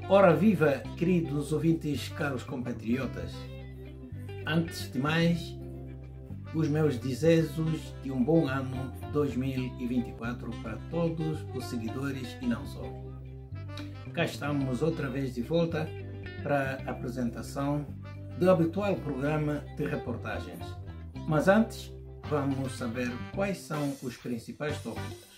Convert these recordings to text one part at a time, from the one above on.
Ora viva, queridos ouvintes, caros compatriotas. Antes de mais, os meus desejos de um bom ano 2024 para todos os seguidores e não só. Cá estamos outra vez de volta para a apresentação do habitual programa de reportagens. Mas antes, vamos saber quais são os principais tópicos.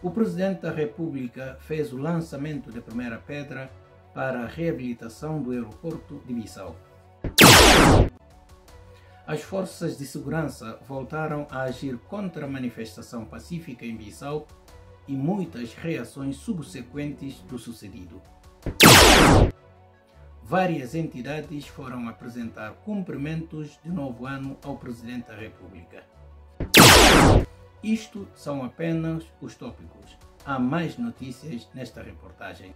O Presidente da República fez o lançamento da primeira pedra para a reabilitação do aeroporto de Bissau. As forças de segurança voltaram a agir contra a manifestação pacífica em Bissau e muitas reações subsequentes do sucedido. Várias entidades foram apresentar cumprimentos de novo ano ao Presidente da República. Isto são apenas os tópicos. Há mais notícias nesta reportagem.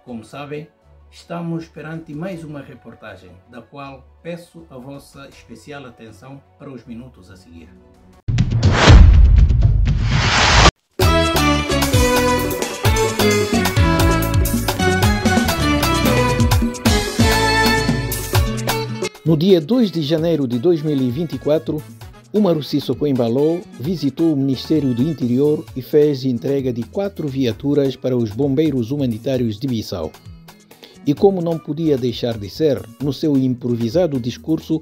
Como sabem, estamos perante mais uma reportagem, da qual peço a vossa especial atenção para os minutos a seguir. No dia 2 de janeiro de 2024, Umaru Sissoko Embalo visitou o Ministério do Interior e fez entrega de 4 viaturas para os bombeiros humanitários de Bissau. E como não podia deixar de ser, no seu improvisado discurso,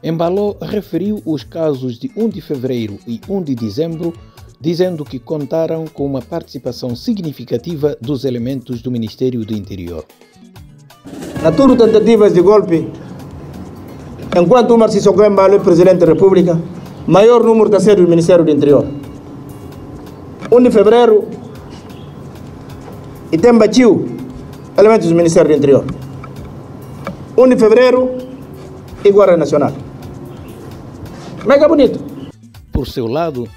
Embalo referiu os casos de 1 de fevereiro e 1 de dezembro, dizendo que contaram com uma participação significativa dos elementos do Ministério do Interior. Na tudo tentativas de golpe, enquanto Umaru Sissoko Embalo é Presidente da República, maior número da sede do Ministério do Interior. 1 de fevereiro, e tem batido elementos do Ministério do Interior. 1 de fevereiro, e Guarda Nacional. Mega bonito. Por seu lado,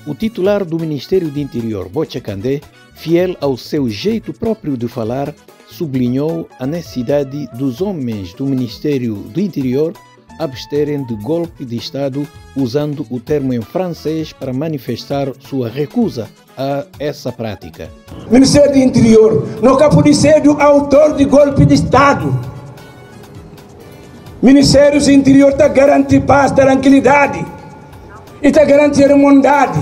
o titular do Ministério do Interior, Bocha Kandé, fiel ao seu jeito próprio de falar, sublinhou a necessidade dos homens do Ministério do Interior absterem de golpe de Estado, usando o termo em francês para manifestar sua recusa a essa prática. Ministério do Interior nunca pode ser o autor de golpe de Estado. Ministério do Interior está garantindo paz, tranquilidade e está garantindo irmandade.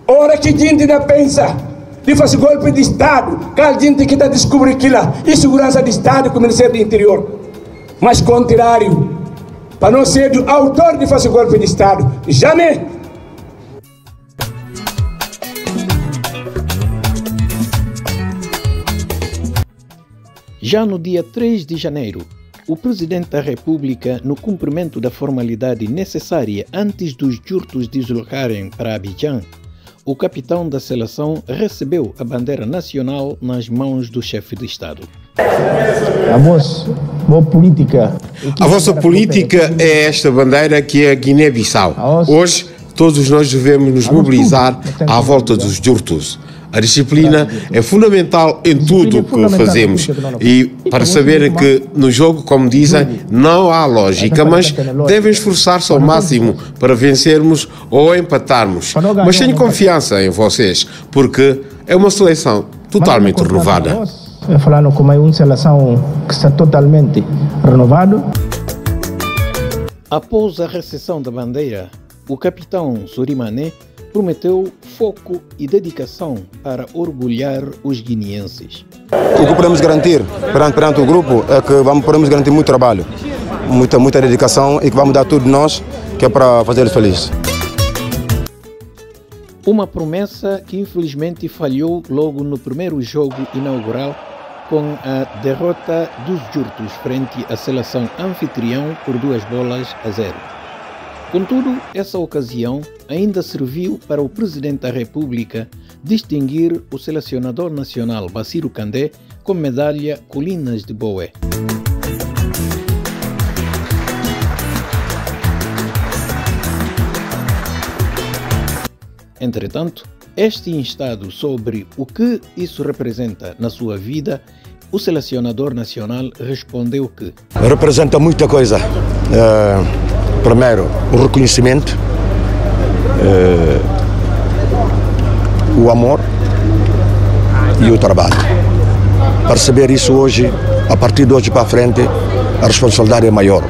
Ora que a gente ainda pensa de fazer golpe de Estado, que a gente que está descobrindo aquilo, insegurança de Estado com o Ministério do Interior. Mas contrário, para não ser o autor de fazer golpe de Estado, jamais. Já no dia 3 de janeiro, o Presidente da República, no cumprimento da formalidade necessária antes dos jurtos deslocarem para Abidjan, o capitão da seleção recebeu a bandeira nacional nas mãos do chefe de Estado. A vossa política é esta bandeira que é a Guiné-Bissau. Hoje, todos nós devemos nos mobilizar à volta dos jurtos. A disciplina é fundamental em tudo o que fazemos e para saberem que no jogo, como dizem, não há lógica, mas devem esforçar-se ao máximo para vencermos ou empatarmos. Mas tenho confiança em vocês, porque é uma seleção totalmente renovada. Falando com uma seleção que está totalmente renovada. Após a recepção da bandeira, o capitão Surimané prometeu foco e dedicação para orgulhar os guineenses. O que podemos garantir perante o grupo é que podemos garantir muito trabalho, muita dedicação e que vamos dar tudo de nós, que é para fazer eles felizes. Uma promessa que infelizmente falhou logo no primeiro jogo inaugural, com a derrota dos jurtos frente à seleção anfitrião por 2-0. Contudo, essa ocasião ainda serviu para o Presidente da República distinguir o selecionador nacional Bassirou Kandé com medalha Colinas de Boé. Entretanto, Este instado sobre o que isso representa na sua vida, o selecionador nacional respondeu que representa muita coisa. Primeiro, o reconhecimento, o amor e o trabalho. Perceber isso hoje, a partir de hoje para frente, a responsabilidade é maior.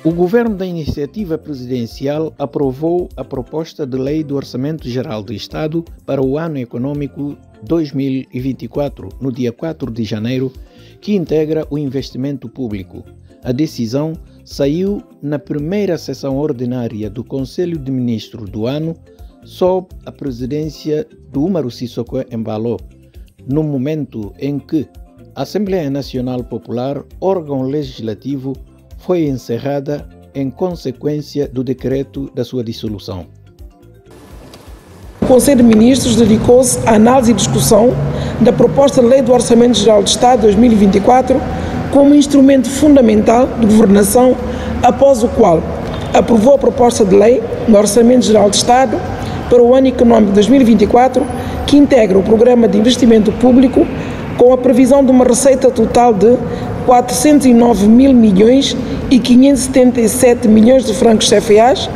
O governo da iniciativa presidencial aprovou a proposta de lei do Orçamento Geral do Estado para o ano econômico 2024, no dia 4 de janeiro, que integra o investimento público. A decisão saiu na primeira sessão ordinária do Conselho de Ministros do ano, sob a presidência do Umaru Sissoko Embalo, no momento em que a Assembleia Nacional Popular, órgão legislativo, foi encerrada em consequência do decreto da sua dissolução. O Conselho de Ministros dedicou-se à análise e discussão da proposta de Lei do Orçamento Geral do Estado 2024 como instrumento fundamental de governação, após o qual aprovou a proposta de lei do Orçamento Geral do Estado para o ano econômico 2024, que integra o Programa de Investimento Público com a previsão de uma receita total de 409 mil milhões e 577 milhões de francos CFAs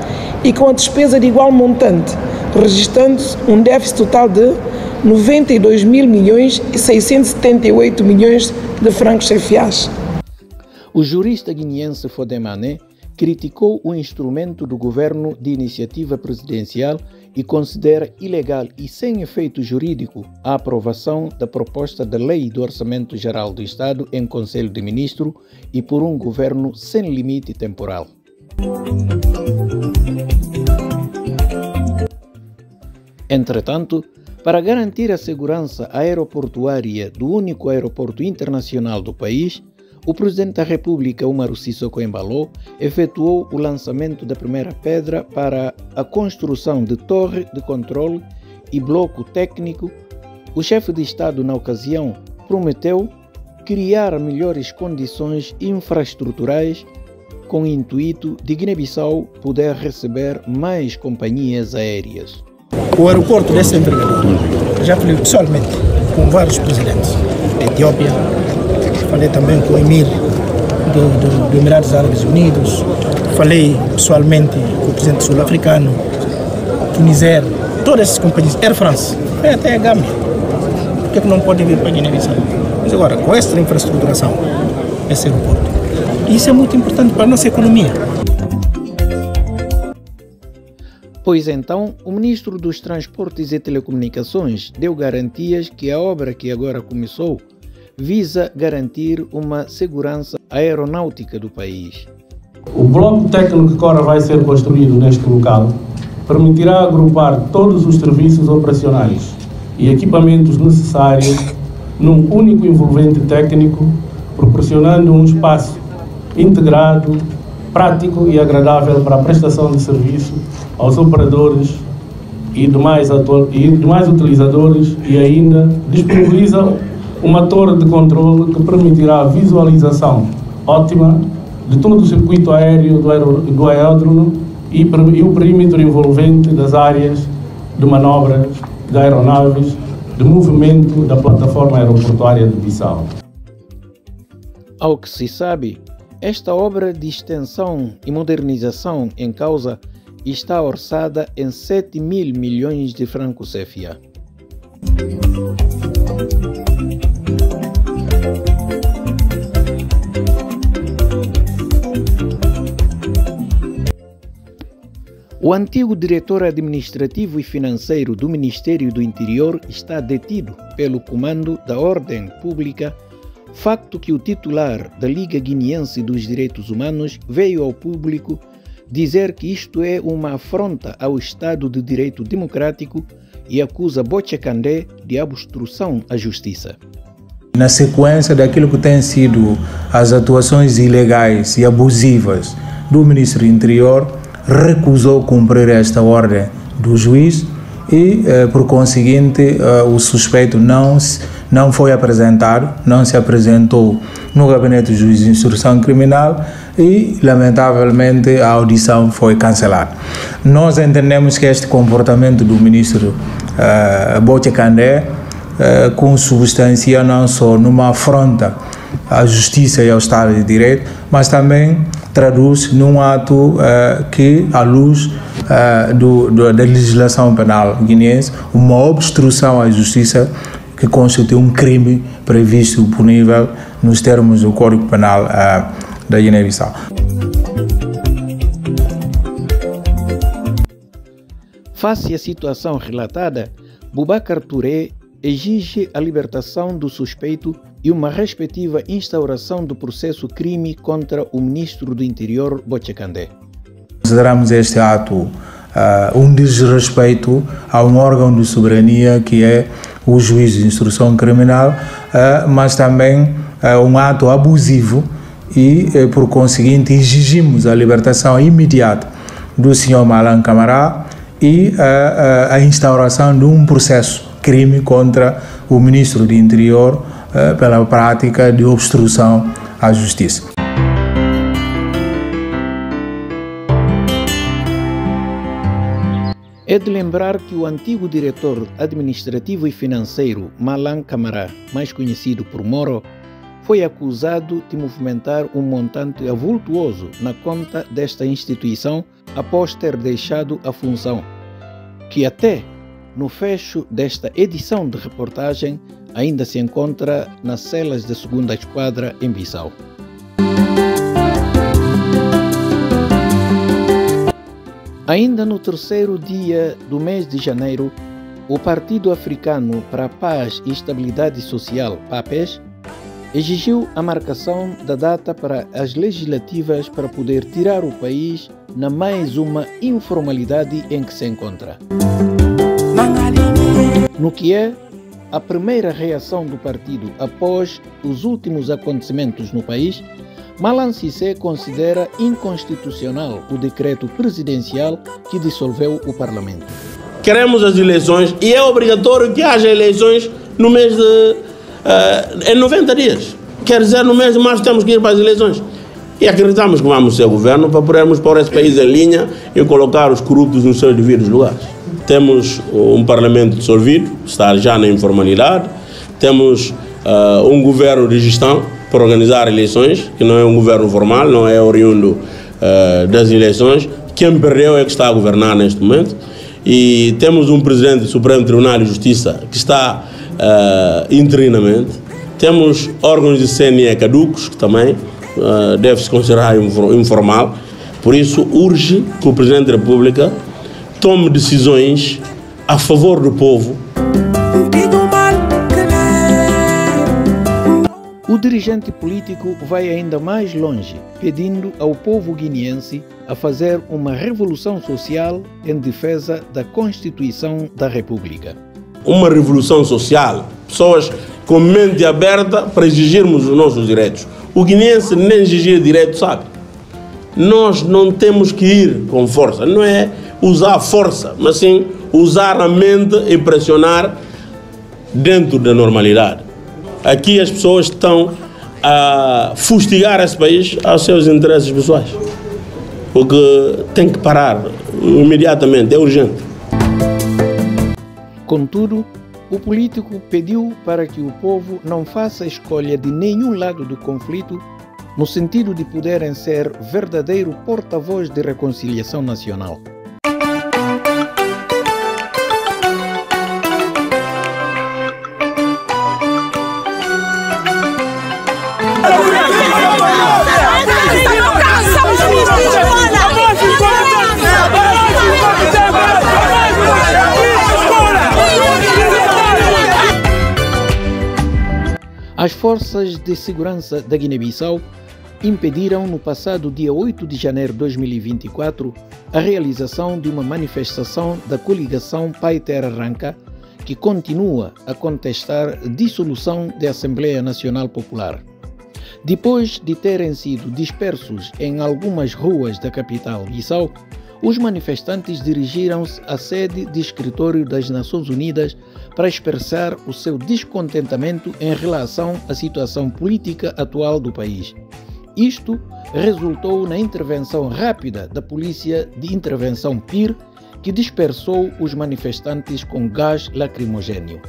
e com a despesa de igual montante, registrando-se um déficit total de 92 mil milhões e 678 milhões de francos CFAs. O jurista guineense Fodemané criticou o instrumento do governo de iniciativa presidencial e considera ilegal e sem efeito jurídico a aprovação da proposta de lei do Orçamento Geral do Estado em Conselho de Ministros e por um governo sem limite temporal. Entretanto, para garantir a segurança aeroportuária do único aeroporto internacional do país, o Presidente da República, Umaru Sissoko Embalo, efetuou o lançamento da primeira pedra para a construção de torre de controle e bloco técnico. O chefe de Estado, na ocasião, prometeu criar melhores condições infraestruturais com o intuito de Guiné-Bissau poder receber mais companhias aéreas. O aeroporto dessa envergadura, já falei pessoalmente com vários presidentes da Etiópia, falei também com o Emir do Emirados Árabes Unidos, falei pessoalmente com o presidente sul-africano, Tuniser, todas essas companhias, Air France, até a Gâmbia. Por que não podem vir para a Guiné-Bissau? Mas agora, com esta infraestruturação, esse aeroporto, isso é muito importante para a nossa economia. Pois então, o Ministro dos Transportes e Telecomunicações deu garantias que a obra que agora começou visa garantir uma segurança aeronáutica do país. O bloco técnico que agora vai ser construído neste local permitirá agrupar todos os serviços operacionais e equipamentos necessários num único envolvente técnico, proporcionando um espaço integrado, prático e agradável para a prestação de serviço aos operadores e demais utilizadores, e ainda disponibiliza uma torre de controle que permitirá a visualização ótima de todo o circuito aéreo do aeródromo e o perímetro envolvente das áreas de manobras de aeronaves, de movimento da plataforma aeroportuária de Bissau. Ao que se sabe, esta obra de extensão e modernização em causa está orçada em 7 mil milhões de francos CFA. O antigo diretor administrativo e financeiro do Ministério do Interior está detido pelo Comando da Ordem Pública, facto que o titular da Liga Guineense dos Direitos Humanos veio ao público dizer que isto é uma afronta ao Estado de Direito Democrático e acusa Boccia Kandé de obstrução à justiça. Na sequência daquilo que tem sido as atuações ilegais e abusivas do Ministro do Interior, recusou cumprir esta ordem do juiz e, por conseguinte, o suspeito não foi apresentado, não se apresentou no Gabinete de Juiz de Instrução Criminal e, lamentavelmente, a audição foi cancelada. Nós entendemos que este comportamento do ministro Botchekandé consubstancia não só numa afronta à justiça e ao Estado de Direito, mas também traduz num ato que, à luz da legislação penal guineense, uma obstrução à justiça que constitui um crime previsto e punível nos termos do Código Penal da Guiné-Bissau. Face à situação relatada, Boubacar Touré exige a libertação do suspeito e uma respectiva instauração do processo crime contra o ministro do Interior, Botchekandé. Consideramos este ato um desrespeito a um órgão de soberania que é o juiz de instrução criminal, mas também um ato abusivo e, por conseguinte, exigimos a libertação imediata do senhor Malan Camara e a instauração de um processo crime contra o ministro do Interior pela prática de obstrução à justiça. É de lembrar que o antigo diretor administrativo e financeiro Malan Camara, mais conhecido por Moro, foi acusado de movimentar um montante avultuoso na conta desta instituição após ter deixado a função, que até no fecho desta edição de reportagem ainda se encontra nas celas da 2ª Esquadra em Bissau. Ainda no 3º dia do mês de janeiro, o Partido Africano para a Paz e Estabilidade Social, PAPES, exigiu a marcação da data para as legislativas para poder tirar o país na mais uma informalidade em que se encontra. No que é a primeira reação do partido após os últimos acontecimentos no país, Malan Cissé considera inconstitucional o decreto presidencial que dissolveu o Parlamento. Queremos as eleições e é obrigatório que haja eleições no mês em 90 dias. Quer dizer, no mês de março temos que ir para as eleições. E acreditamos que vamos ser governo para podermos pôr esse país em linha e colocar os corruptos nos seus devidos lugares. Temos um Parlamento dissolvido, está já na informalidade. Temos um governo de gestão para organizar eleições, que não é um governo formal, não é oriundo das eleições. Quem perdeu é que está a governar neste momento. E temos um presidente do Supremo Tribunal de Justiça que está interinamente. Temos órgãos de CNE caducos, que também deve-se considerar informal. Por isso, urge que o Presidente da República tome decisões a favor do povo. O dirigente político vai ainda mais longe, pedindo ao povo guineense a fazer uma revolução social em defesa da Constituição da República. Uma revolução social, pessoas com mente aberta para exigirmos os nossos direitos. O guineense nem exigir direito sabe. Nós não temos que ir com força, não é usar força, mas sim usar a mente e pressionar dentro da normalidade. Aqui as pessoas estão a fustigar esse país aos seus interesses pessoais. O que tem que parar imediatamente, é urgente. Contudo, o político pediu para que o povo não faça escolha de nenhum lado do conflito, no sentido de poderem ser verdadeiro porta-voz de reconciliação nacional. As forças de segurança da Guiné-Bissau impediram no passado dia 8 de janeiro de 2024 a realização de uma manifestação da coligação Pai Terra Arranca, que continua a contestar a dissolução da Assembleia Nacional Popular. Depois de terem sido dispersos em algumas ruas da capital Bissau, Os manifestantes dirigiram-se à sede do Escritório das Nações Unidas para expressar o seu descontentamento em relação à situação política atual do país. Isto resultou na intervenção rápida da Polícia de Intervenção PIR, que dispersou os manifestantes com gás lacrimogéneo.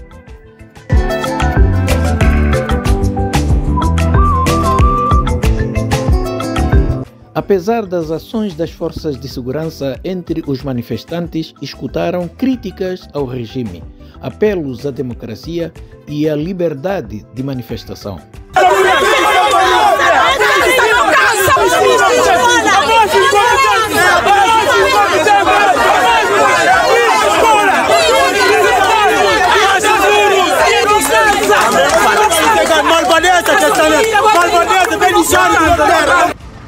Apesar das ações das forças de segurança entre os manifestantes, escutaram críticas ao regime, apelos à democracia e à liberdade de manifestação.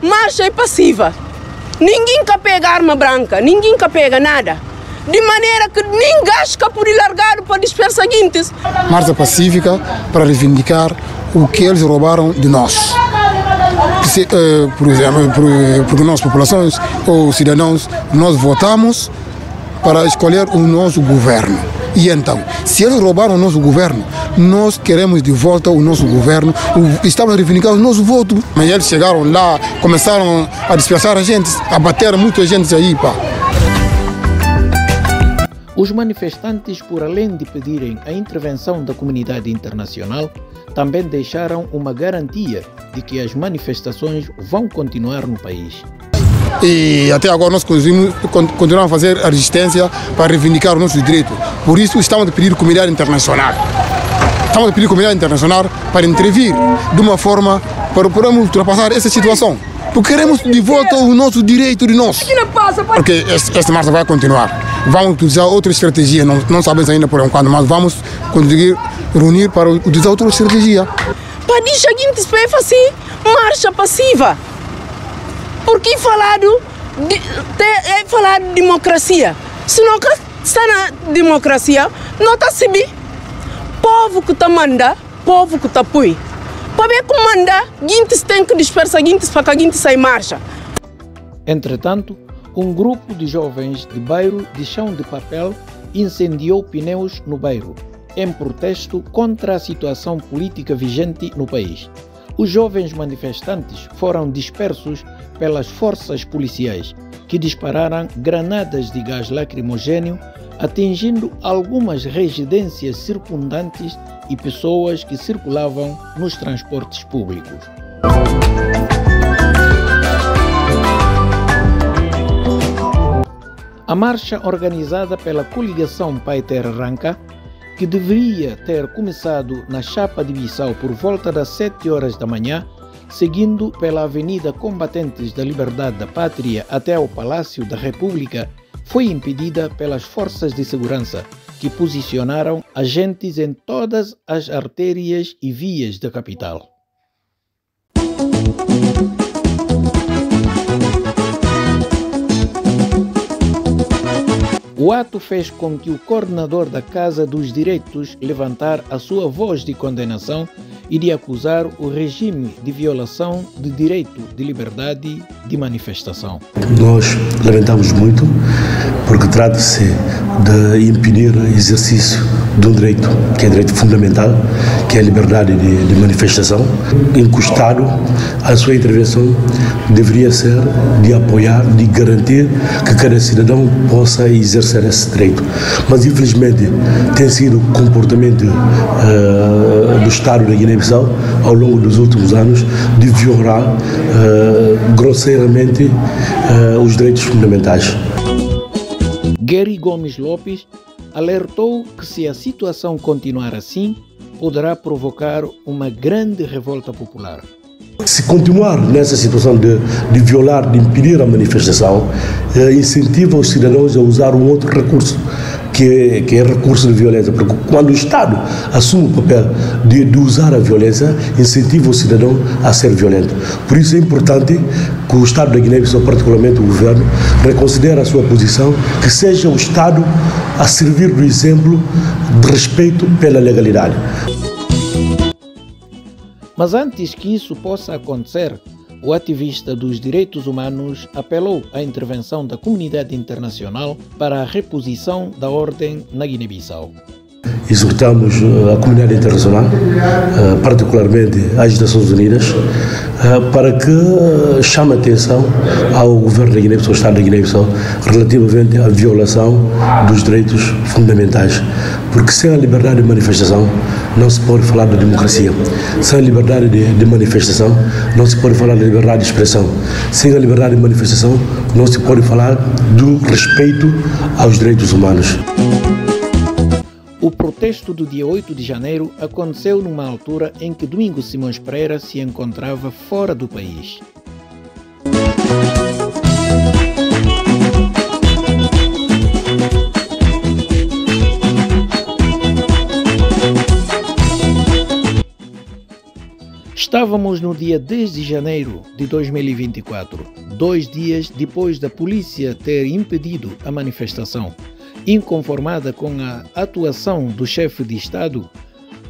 Marcha é passiva. Ninguém quer pegar arma branca, ninguém quer pegar nada. De maneira que ninguém acha por ir largar para dispersar seguintes. Marcha pacífica para reivindicar o que eles roubaram de nós. Por exemplo, porque nós, populações ou cidadãos, nós votamos para escolher o nosso governo. E então, se eles roubaram o nosso governo, nós queremos de volta o nosso governo, estamos a reivindicar o nosso voto. Mas eles chegaram lá, começaram a dispersar a gente, a bater muita gente aí, pá. Os manifestantes, por além de pedirem a intervenção da comunidade internacional, também deixaram uma garantia de que as manifestações vão continuar no país. E até agora nós continuamos a fazer a resistência para reivindicar o nosso direito. Por isso estamos a pedir à comunidade internacional. Estamos a pedir à comunidade internacional para intervir de uma forma para podermos ultrapassar essa situação. Porque queremos de volta o nosso direito de nós. Porque esta marcha vai continuar. Vamos utilizar outra estratégia, não sabemos ainda por enquanto, mas vamos conseguir reunir para utilizar outra estratégia. Para deixar a gente assim, marcha passiva. Porque falar de democracia. Se não está na democracia, não está sabendo. Povo que está manda, povo que está apoia. Para ver como manda, a gente tem que dispersar a gente para que a gente saia em marcha. Entretanto, um grupo de jovens de bairro de Chão de Papel incendiou pneus no bairro, em protesto contra a situação política vigente no país. Os jovens manifestantes foram dispersos pelas forças policiais, que dispararam granadas de gás lacrimogéneo, atingindo algumas residências circundantes e pessoas que circulavam nos transportes públicos. A marcha organizada pela coligação Pai Terra Arranca, que deveria ter começado na Chapa de Bissau por volta das 7 horas da manhã, seguindo pela Avenida Combatentes da Liberdade da Pátria até ao Palácio da República, foi impedida pelas forças de segurança, que posicionaram agentes em todas as artérias e vias da capital. O ato fez com que o coordenador da Casa dos Direitos levantar a sua voz de condenação e de acusar o regime de violação do direito de liberdade de manifestação. Nós lamentamos muito porque trata-se de impedir o exercício de um direito, que é direito fundamental, que é a liberdade de manifestação. Encostado, a sua intervenção deveria ser de apoiar, de garantir que cada cidadão possa exercer esse direito. Mas, infelizmente, tem sido o comportamento do Estado da Guiné-Bissau ao longo dos últimos anos de violar grosseiramente os direitos fundamentais. Gary Gomes Lopes alertou que se a situação continuar assim, poderá provocar uma grande revolta popular. Se continuar nessa situação de violar, de impedir a manifestação, incentiva os cidadãos a usar um outro recurso, que é recurso de violência, porque quando o Estado assume o papel de usar a violência, incentiva o cidadão a ser violento. Por isso é importante que o Estado da Guiné-Bissau, particularmente o governo, reconsidere a sua posição, que seja o Estado a servir do exemplo de respeito pela legalidade. Mas antes que isso possa acontecer, o ativista dos direitos humanos apelou à intervenção da comunidade internacional para a reposição da ordem na Guiné-Bissau. Exortamos a comunidade internacional, particularmente as Nações Unidas, para que chame a atenção ao governo da Guiné-Bissau, ao Estado da Guiné-Bissau, relativamente à violação dos direitos fundamentais. Porque sem a liberdade de manifestação não se pode falar da democracia. Sem a liberdade de manifestação não se pode falar da liberdade de expressão. Sem a liberdade de manifestação não se pode falar do respeito aos direitos humanos. O protesto do dia 8 de janeiro aconteceu numa altura em que Domingos Simões Pereira se encontrava fora do país. Estávamos no dia 10 de janeiro de 2024, 2 dias depois da polícia ter impedido a manifestação. Inconformada com a atuação do chefe de Estado,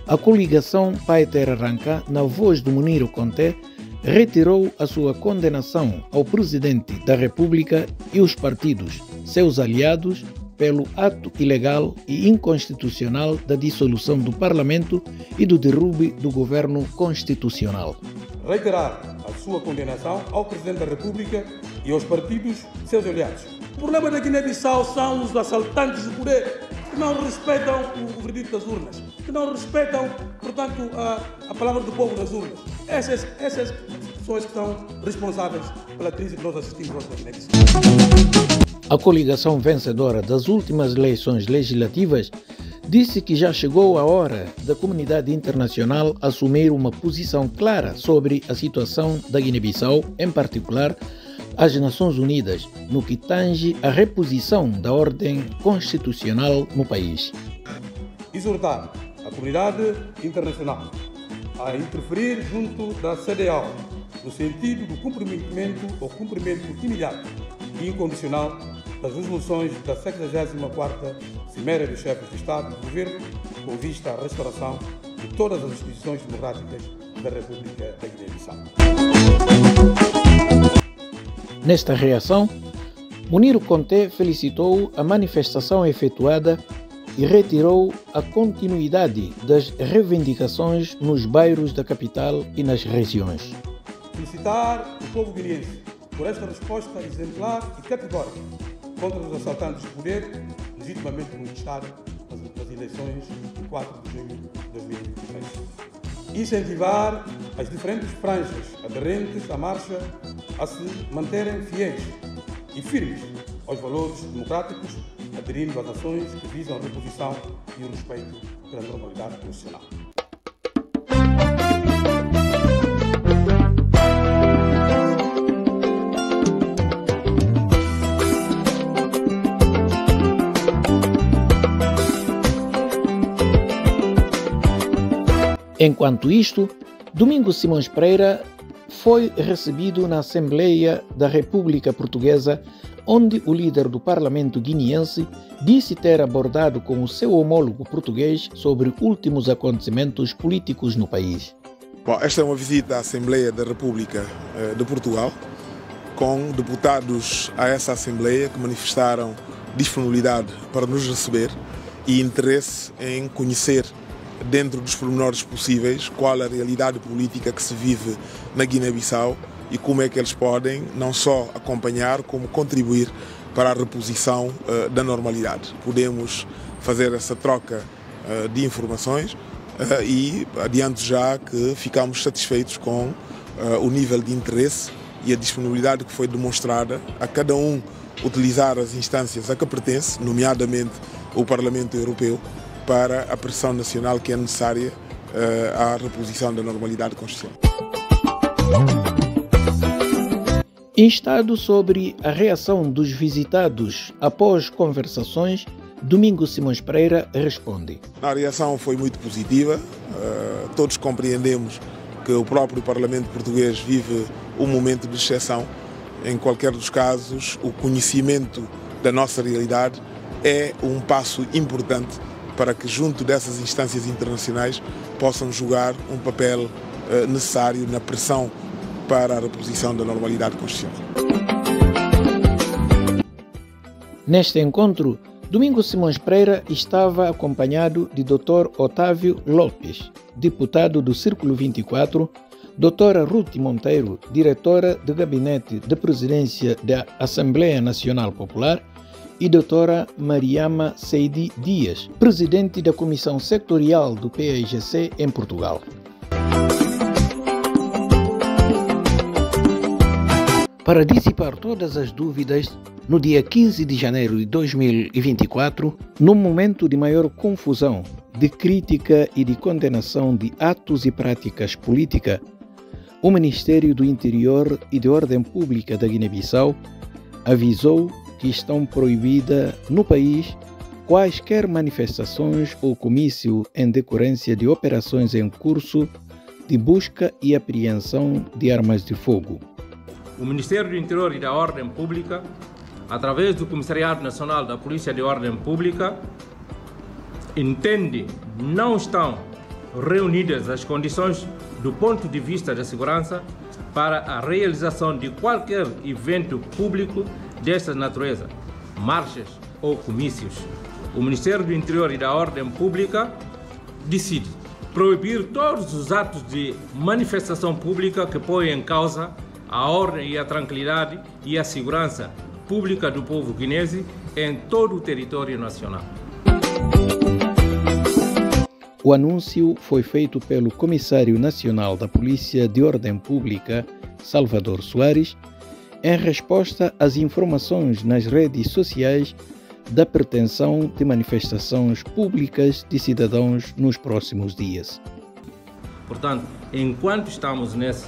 a coligação Pai Terra Arranca, na voz do Muniro Conté, retirou a sua condenação ao Presidente da República e os partidos, seus aliados, pelo ato ilegal e inconstitucional da dissolução do Parlamento e do derrube do governo constitucional. Reiterar a sua condenação ao Presidente da República e aos partidos, seus aliados. O problema da Guiné-Bissau são os assaltantes de poder, que não respeitam o veredito das urnas, que não respeitam, portanto, a palavra do povo das urnas. Essas pessoas que são responsáveis pela crise que nós assistimos hoje na Guiné-Bissau. A coligação vencedora das últimas eleições legislativas disse que já chegou a hora da comunidade internacional assumir uma posição clara sobre a situação da Guiné-Bissau, em particular as Nações Unidas, no que tange à reposição da ordem constitucional no país. Exortar a comunidade internacional a interferir junto da CEDEAO no sentido do cumprimento imediato e incondicional das resoluções da 64ª Cimeira dos Chefes de Estado e de Governo, com vista à restauração de todas as instituições democráticas da República da Guiné-Bissau. Nesta reação, Muniro Conté felicitou a manifestação efetuada e retirou a continuidade das reivindicações nos bairros da capital e nas regiões. Felicitar o povo guineense por esta resposta exemplar e categórica contra os assaltantes de poder legitimamente conquistados nas eleições de 4 de junho de 2023. Incentivar as diferentes franjas aderentes à marcha a se manterem fiéis e firmes aos valores democráticos, aderindo às ações que visam a reposição e o respeito pela normalidade constitucional. Enquanto isto, Domingos Simões Pereira foi recebido na Assembleia da República Portuguesa, onde o líder do Parlamento guineense disse ter abordado com o seu homólogo português sobre últimos acontecimentos políticos no país. Bom, esta é uma visita à Assembleia da República de Portugal, com deputados a essa Assembleia que manifestaram disponibilidade para nos receber e interesse em conhecer, dentro dos pormenores possíveis, qual a realidade política que se vive na Guiné-Bissau e como é que eles podem não só acompanhar, como contribuir para a reposição da normalidade. Podemos fazer essa troca de informações e adianto já que ficamos satisfeitos com o nível de interesse e a disponibilidade que foi demonstrada a cada um utilizar as instâncias a que pertence, nomeadamente o Parlamento Europeu, para a pressão nacional que é necessária à reposição da normalidade constitucional. Instado sobre a reação dos visitados após conversações, Domingos Simões Pereira responde. A reação foi muito positiva, todos compreendemos que o próprio Parlamento português vive um momento de exceção. Em qualquer dos casos, o conhecimento da nossa realidade é um passo importante para que, junto dessas instâncias internacionais, possam jogar um papel necessário na pressão para a reposição da normalidade constitucional. Neste encontro, Domingos Simões Pereira estava acompanhado de Dr. Otávio Lopes, deputado do Círculo 24, Dra. Ruth Monteiro, diretora de Gabinete de Presidência da Assembleia Nacional Popular, e Dra. Mariama Seidi Dias, presidente da Comissão Setorial do PAIGC em Portugal. Para dissipar todas as dúvidas, no dia 15 de janeiro de 2024, num momento de maior confusão, de crítica e de condenação de atos e práticas políticas, o Ministério do Interior e de Ordem Pública da Guiné-Bissau avisou que estão proibidas no país quaisquer manifestações ou comício em decorrência de operações em curso de busca e apreensão de armas de fogo. O Ministério do Interior e da Ordem Pública, através do Comissariado Nacional da Polícia de Ordem Pública, entende não estão reunidas as condições do ponto de vista da segurança para a realização de qualquer evento público desta natureza, marchas ou comícios. O Ministério do Interior e da Ordem Pública decide proibir todos os atos de manifestação pública que põem em causa a ordem e a tranquilidade e a segurança pública do povo guinense em todo o território nacional. O anúncio foi feito pelo Comissário Nacional da Polícia de Ordem Pública, Salvador Soares, em resposta às informações nas redes sociais da pretensão de manifestações públicas de cidadãos nos próximos dias. Portanto, enquanto estamos nesse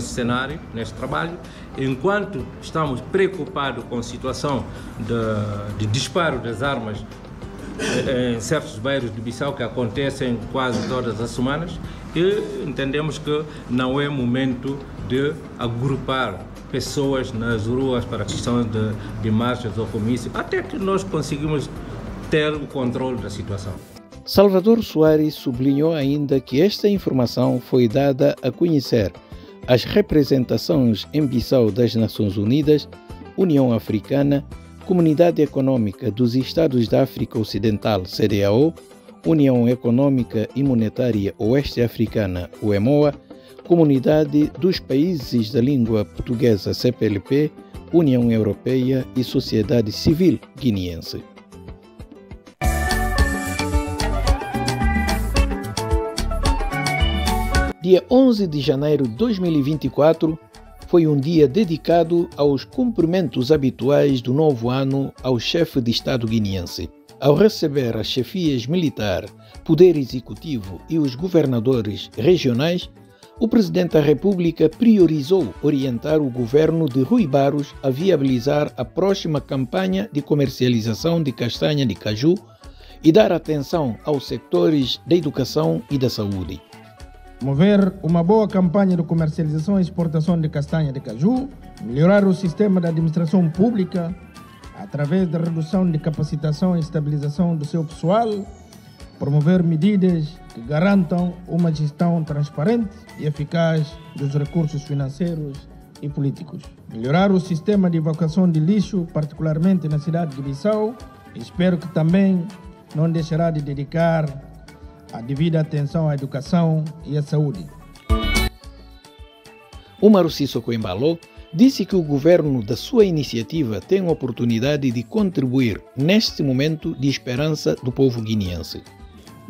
cenário, nesse trabalho, enquanto estamos preocupados com a situação de disparo das armas em certos bairros de Bissau, que acontecem quase todas as semanas, e entendemos que não é momento de agrupar pessoas nas ruas para questões de marchas ou comícios, até que nós conseguimos ter o controle da situação. Salvador Soares sublinhou ainda que esta informação foi dada a conhecer às representações em Bissau das Nações Unidas, União Africana, Comunidade Econômica dos Estados da África Ocidental, CEDEAO, União Econômica e Monetária Oeste Africana, UEMOA, Comunidade dos Países da Língua Portuguesa, CPLP, União Europeia e Sociedade Civil Guineense. Dia 11 de janeiro de 2024 foi um dia dedicado aos cumprimentos habituais do novo ano ao chefe de Estado guineense. Ao receber as chefias militar, poder executivo e os governadores regionais, o Presidente da República priorizou orientar o governo de Rui Barros a viabilizar a próxima campanha de comercialização de castanha de caju e dar atenção aos sectores da educação e da saúde. Promover uma boa campanha de comercialização e exportação de castanha de caju, melhorar o sistema da administração pública através da redução de capacitação e estabilização do seu pessoal, promover medidas que garantam uma gestão transparente e eficaz dos recursos financeiros e políticos. Melhorar o sistema de evacuação de lixo, particularmente na cidade de Bissau. Espero que também não deixará de dedicar a devida atenção à educação e à saúde. Umaru Sissoko Embalo disse que o governo da sua iniciativa tem a oportunidade de contribuir neste momento de esperança do povo guineense.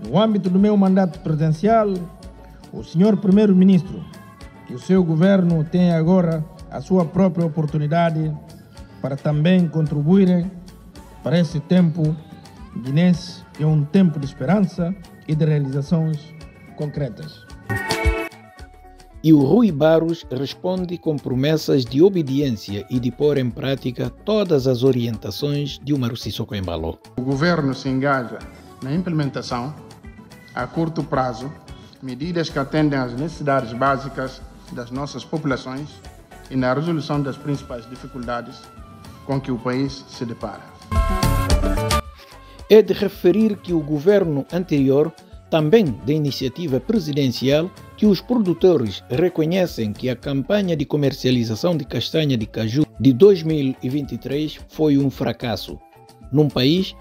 No âmbito do meu mandato presidencial, o senhor primeiro-ministro e o seu governo têm agora a sua própria oportunidade para também contribuírem para esse tempo guinense, que é um tempo de esperança e de realizações concretas. E o Rui Barros responde com promessas de obediência e de pôr em prática todas as orientações de Umaru Sissoko Embalo. O governo se engaja na implementação, a curto prazo, medidas que atendem às necessidades básicas das nossas populações e na resolução das principais dificuldades com que o país se depara. É de referir que o governo anterior, também da iniciativa presidencial, que os produtores reconhecem que a campanha de comercialização de castanha de caju de 2023 foi um fracasso, num país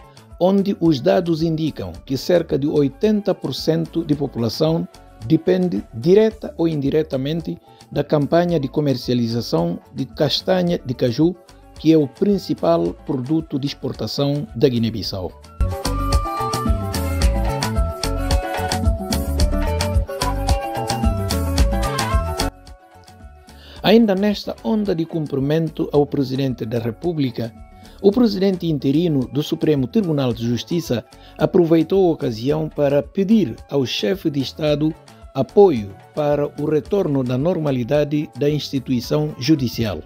onde os dados indicam que cerca de 80% de população depende direta ou indiretamente da campanha de comercialização de castanha de caju, que é o principal produto de exportação da Guiné-Bissau. Ainda nesta onda de cumprimento ao Presidente da República, o presidente interino do Supremo Tribunal de Justiça aproveitou a ocasião para pedir ao chefe de Estado apoio para o retorno da normalidade da instituição judicial.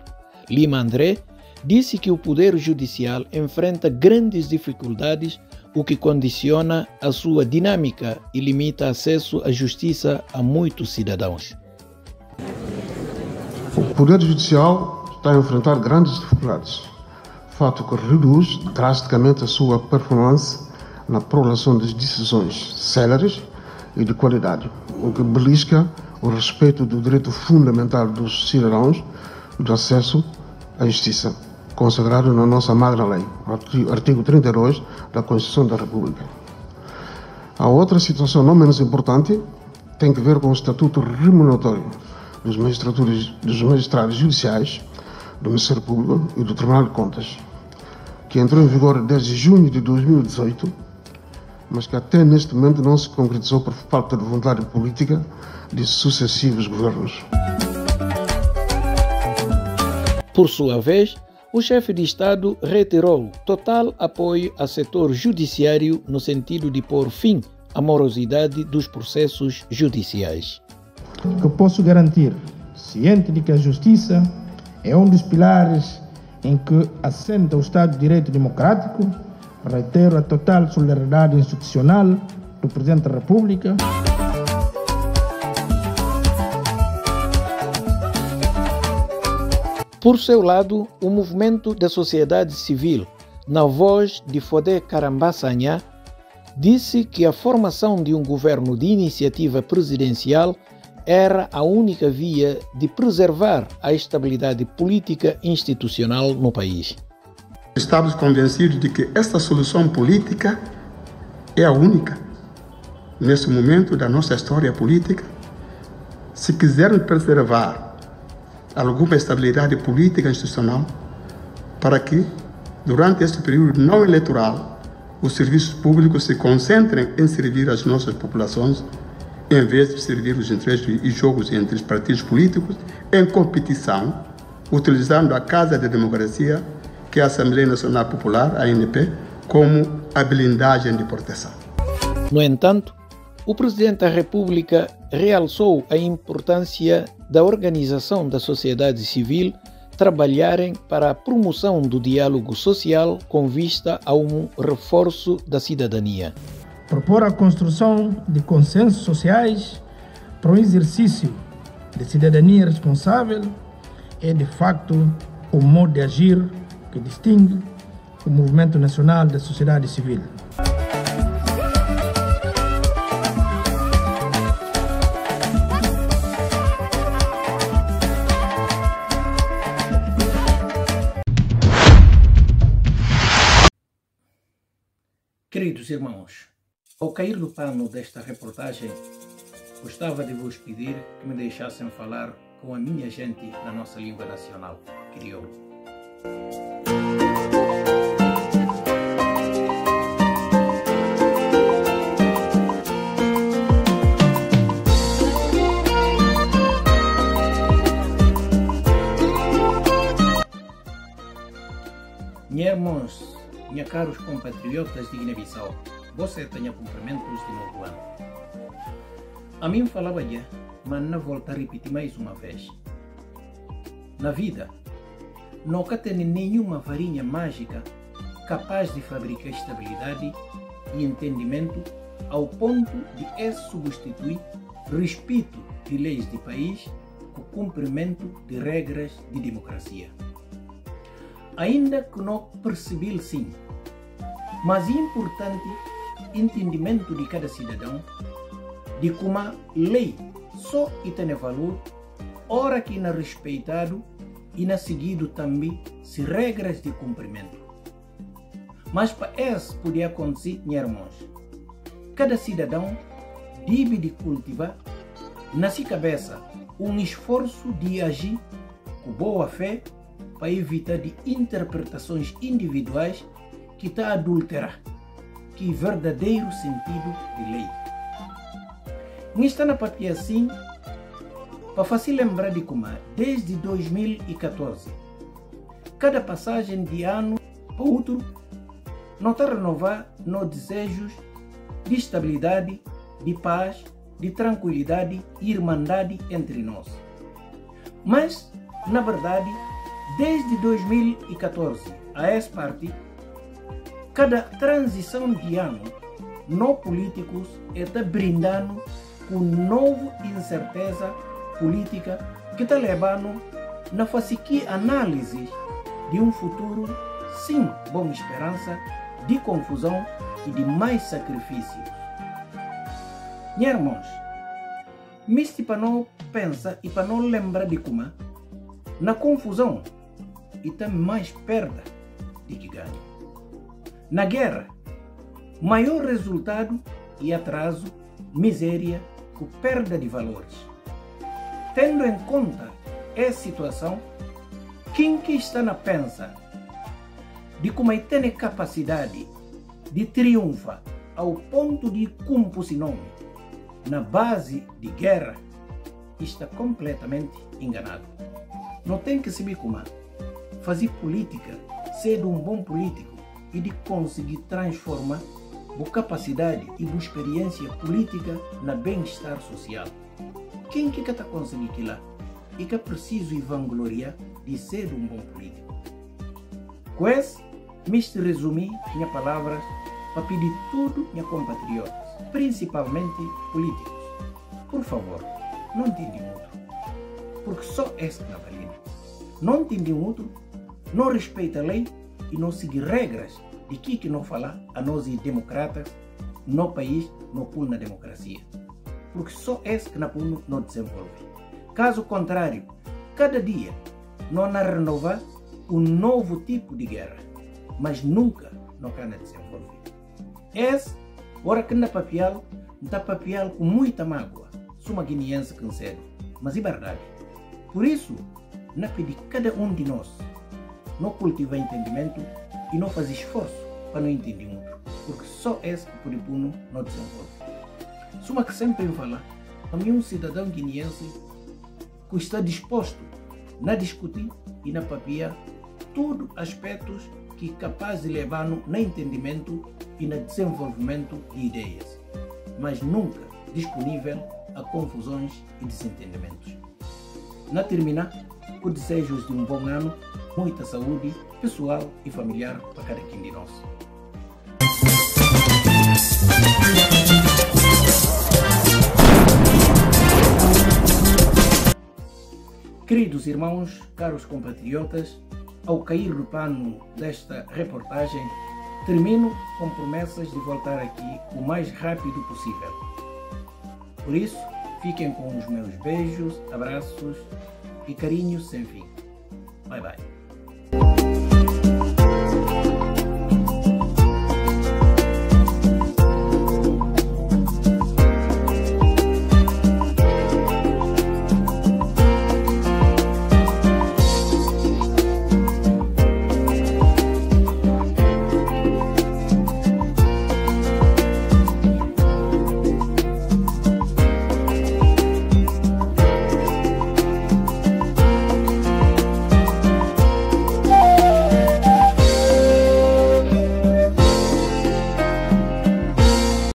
Lima André disse que o Poder Judicial enfrenta grandes dificuldades, o que condiciona a sua dinâmica e limita acesso à justiça a muitos cidadãos. O Poder Judicial está a enfrentar grandes dificuldades, fato que reduz drasticamente a sua performance na prolação das decisões céleres e de qualidade, o que belisca o respeito do direito fundamental dos cidadãos do acesso à justiça, consagrado na nossa magra lei, artigo 32 da Constituição da República. A outra situação não menos importante tem que ver com o estatuto remuneratório dos magistrados judiciais, do Ministério Público e do Tribunal de Contas, que entrou em vigor desde junho de 2018, mas que até neste momento não se concretizou por falta de vontade política de sucessivos governos. Por sua vez, o chefe de Estado reiterou total apoio ao setor judiciário no sentido de pôr fim à morosidade dos processos judiciais. Que posso garantir, ciente de que a justiça é um dos pilares em que assenta o Estado de Direito Democrático, reitero a total solidariedade institucional do Presidente da República. Por seu lado, o movimento da sociedade civil, na voz de Fodé Karambasanha, disse que a formação de um governo de iniciativa presidencial era a única via de preservar a estabilidade política e institucional no país. Estamos convencidos de que esta solução política é a única nesse momento da nossa história política. Se quisermos preservar alguma estabilidade política e institucional, para que, durante este período não eleitoral, os serviços públicos se concentrem em servir as nossas populações, em vez de servir os interesses e jogos entre os partidos políticos, em competição, utilizando a Casa da Democracia, que é a Assembleia Nacional Popular, a ANP, como a blindagem de proteção. No entanto, o Presidente da República realçou a importância da organização da sociedade civil trabalharem para a promoção do diálogo social com vista a um reforço da cidadania. Propor a construção de consensos sociais para o exercício de cidadania responsável é, de facto, o modo de agir que distingue o Movimento Nacional da Sociedade Civil. Queridos irmãos, ao cair do pano desta reportagem, gostava de vos pedir que me deixassem falar com a minha gente na nossa língua nacional, crioulo. Minha irmãos, minha caros compatriotas de Guiné-Bissau, você tenha cumprimentos de novo ano. A mim falava já, mas não volto a repetir mais uma vez. Na vida, nunca tem nenhuma varinha mágica capaz de fabricar estabilidade e entendimento ao ponto de substituir respeito de leis de país com cumprimento de regras de democracia. Ainda que não percebi sim, mas é importante entendimento de cada cidadão de como a lei só e tem valor, ora que na respeitado e na seguido também se regras de cumprimento. Mas para isso poder acontecer, minha irmãos, cada cidadão deve de cultivar na sua cabeça um esforço de agir com boa fé para evitar de interpretações individuais que está a adulterar que verdadeiro sentido de lei. Nesta na papia assim, para fazer lembrar de como desde 2014, cada passagem de ano para outro, não está a renovar nos desejos de estabilidade, de paz, de tranquilidade e irmandade entre nós. Mas, na verdade, desde 2014 a essa parte, cada transição de ano, nós políticos está brindando com nova incerteza política que está levando na fazer análise de um futuro sem boa esperança, de confusão e de mais sacrifícios. Meus irmãos, misto para não pensar e para não lembrar de como na confusão e tem mais perda de que ganho. Na guerra, maior resultado e atraso, miséria com perda de valores. Tendo em conta essa situação, quem que está na pensa de como tem capacidade de triunfar ao ponto de cumprir nome na base de guerra está completamente enganado. Não tem que saber como fazer política, ser um bom político e de conseguir transformar a capacidade e a experiência política na bem-estar social. Quem que está conseguindo aquilo lá e que é preciso e vangloriar de ser um bom político? Com isso, me resumi minhas palavras para pedir tudo minha compatriotas, principalmente políticos. Por favor, não entendem outro, porque só esse que valendo. Não entendem outro, não respeita a lei e não seguir regras de que não falar a nós democratas no país, no pulo na democracia. Porque só esse que na pulo não desenvolve. Caso contrário, cada dia não renovar um novo tipo de guerra, mas nunca não can desenvolver. Esse, hora que na papial, está papial com muita mágoa, suma guineense canseiro, mas é verdade. Por isso, na pedir cada um de nós, não cultivar entendimento e não fazer esforço para não entender outro, porque só esse que por puno não desenvolve. Suma que sempre fala, a mim um cidadão guineense que está disposto a discutir e na papia todos aspectos que é capaz de levar no entendimento e no desenvolvimento de ideias, mas nunca disponível a confusões e desentendimentos. Na terminar, com desejos de um bom ano, muita saúde pessoal e familiar para cada um de nós. Queridos irmãos, caros compatriotas, ao cair no pano desta reportagem, termino com promessas de voltar aqui o mais rápido possível. Por isso, fiquem com os meus beijos, abraços e carinhos sem fim. Bye bye.